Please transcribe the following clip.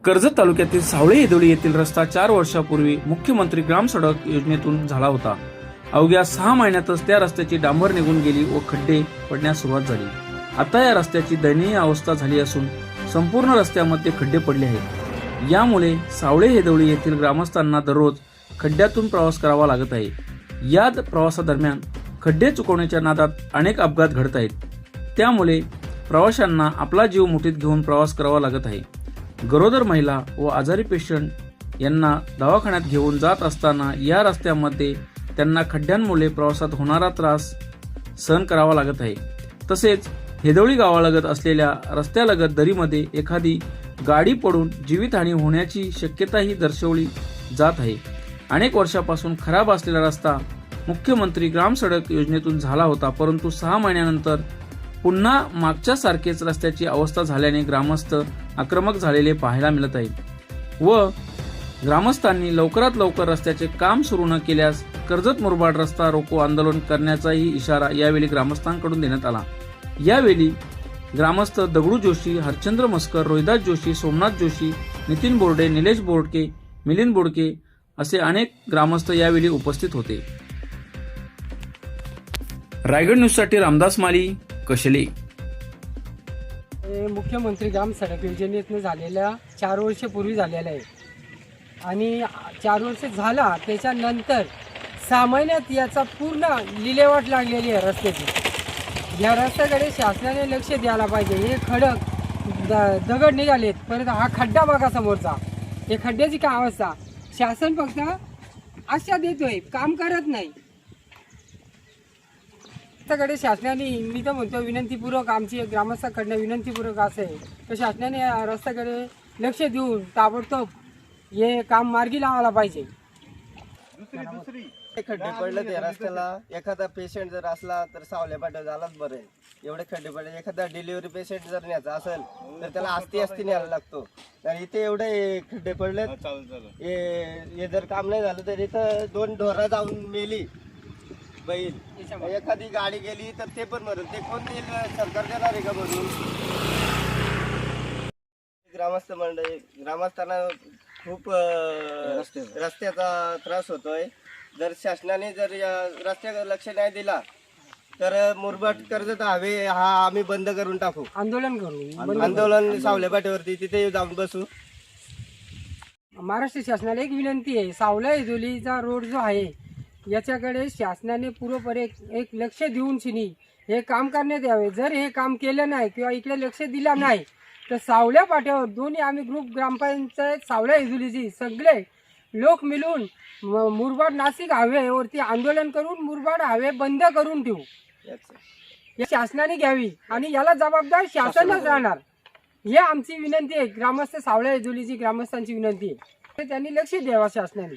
कर्जत तालुक्यातील सावळे हेदोळी येथील रस्ता 4 वर्षापूर्वी मुख्यमंत्री ग्राम सडक योजनेतून झाला होता. अवघ्या 6 महिन्यातच त्या रस्त्याची डांबर निघून गेली व खड्डे पडण्यास सुरुवात झाली. आता या रस्त्याची दयनीय अवस्था झाली असून संपूर्ण रस्त्यामध्ये खड्डे पडले आहेत. यामुळे सावळे हेदोळी येथील ग्रामस्थांना दररोज खड्ड्यातून प्रवास करावा लागत आहे. या प्रवासादरम्यान खड्डे चुकवण्याच्या नादात अनेक अपघात घडत आहेत. त्यामुळे प्रवाशांना आपला जीव मुठीत घेऊन प्रवास करावा लागत आहे. गरोदर महिला व आजारी पेशंट यांना दवाखान्यात घेऊन जात असताना या रस्त्यामध्ये त्यांना खड्ड्यांमुळे प्रवासात होणारा त्रास सहन करावा लागत आहे. तसेच हेदोळी गावालगत असलेल्या रस्त्यालगत दरीमध्ये एखादी गाडी पडून जीवितहानी होण्याची शक्यताही दर्शवली जात आहे. अनेक वर्षापासून खराब असलेला रस्ता मुख्यमंत्री ग्राम सडक योजनेतून झाला होता, परंतु 6 महिन्यानंतर पुन्हा मागच्या सारखेच रस्त्याची अवस्था झाल्याने ग्रामस्थ आक्रमक झालेले पाहायला मिळत आहे व ग्रामस्थांनी लवकरात लवकर रस्त्याचे काम सुरू न केल्यास कर्जत मुरबाड रस्ता रोको आंदोलन करण्याचाही इशारा यावेळी ग्रामस्थांकडून देण्यात आला. यावेळी ग्रामस्थ दगडू जोशी, हरचंद्र मस्कर, रोहिदास जोशी, सोमनाथ जोशी, नितीन बोर्डे, निलेश बोर्डके, मिलिंद बोर्डके असे अनेक ग्रामस्थ यावेळी उपस्थित होते. रायगड न्यूजसाठी रामदास माली, कशेले. मुख्यमंत्री ग्राम सडक योजनेतून झालेल्या 4 वर्षापूर्वी झालेला आहे आणि 4 वर्ष झाला त्याच्यानंतर 6 महिन्यात याचा पूर्ण लिलेवाट लागलेली आहे रस्त्याची. या रस्त्याकडे शासनाने लक्ष द्यायला पाहिजे. हे खडक दगड निघालेत, परत हा खड्डा बघा समोरचा, हे खड्ड्याची काय अवस्था. शासन फक्त आशा देतोय, काम करत नाही. रस्त्याकडे शासनाने, मी तर म्हणतो विनंतीपूर्वक, आमची ग्रामस्थांकडनं विनंतीपूर्वक असं आहे तर शासनाने रस्त्याकडे लक्ष देऊन ताबडतोब हे काम मार्गी लावायला पाहिजे. खड्डे पडले त्या रस्त्याला, एखादा पेशंट जर असला तर सावल्या पाठव झालाच बरं आहे. एवढे खड्डे पडले, एखादा डिलिव्हरी पेशंट जर न्यायचा असेल तर त्याला आस्ती न्यायला लागतो. आणि इथे एवढे खड्डे पडले, हे जर काम नाही झालं तर इथं 2 ढोरा जाऊन मेली बैल, एखादी गाडी गेली तर ते पण मरेल. ते कोण देईल? सरकार देणार आहे का म्हणून? ग्रामस्थ मंडळी, ग्रामस्थांना खूप रस्त्याचा त्रास होतोय. जर शासनाने जर या रस्त्याकडे लक्ष नाही दिला तर मुरबाड कर्जत हायवे हा आम्ही बंद करून टाकू. आंदोलन करू, आंदोलन सावल्या पाट्यावरती तिथे जाऊन बसू. महाराष्ट्र शासनाला एक विनंती आहे, सावला हेदोलीचा रोड जो आहे याच्याकडे शासनाने पूर्वपणे एक लक्ष देऊन शिनी हे काम करण्यात यावे. जर हे काम केलं नाही किंवा इकडे लक्ष दिलं नाही तर सावल्या पाट्यावर दोन्ही आम्ही ग्रुप ग्रामपंचायत सावल्या हेदोलीची सगळे लोक मिळून मुरबाड नाशिक हायवेवरती आंदोलन करून मुरबाड हायवे बंद करून ठेवू. हे शासनाने घ्यावी आणि याला जबाबदार शासनच राहणार. हे आमची विनंती आहे, ग्रामस्थ सावल्या हेदोलीची ग्रामस्थांची विनंती आहे. त्यांनी लक्ष द्यावा शासनाने.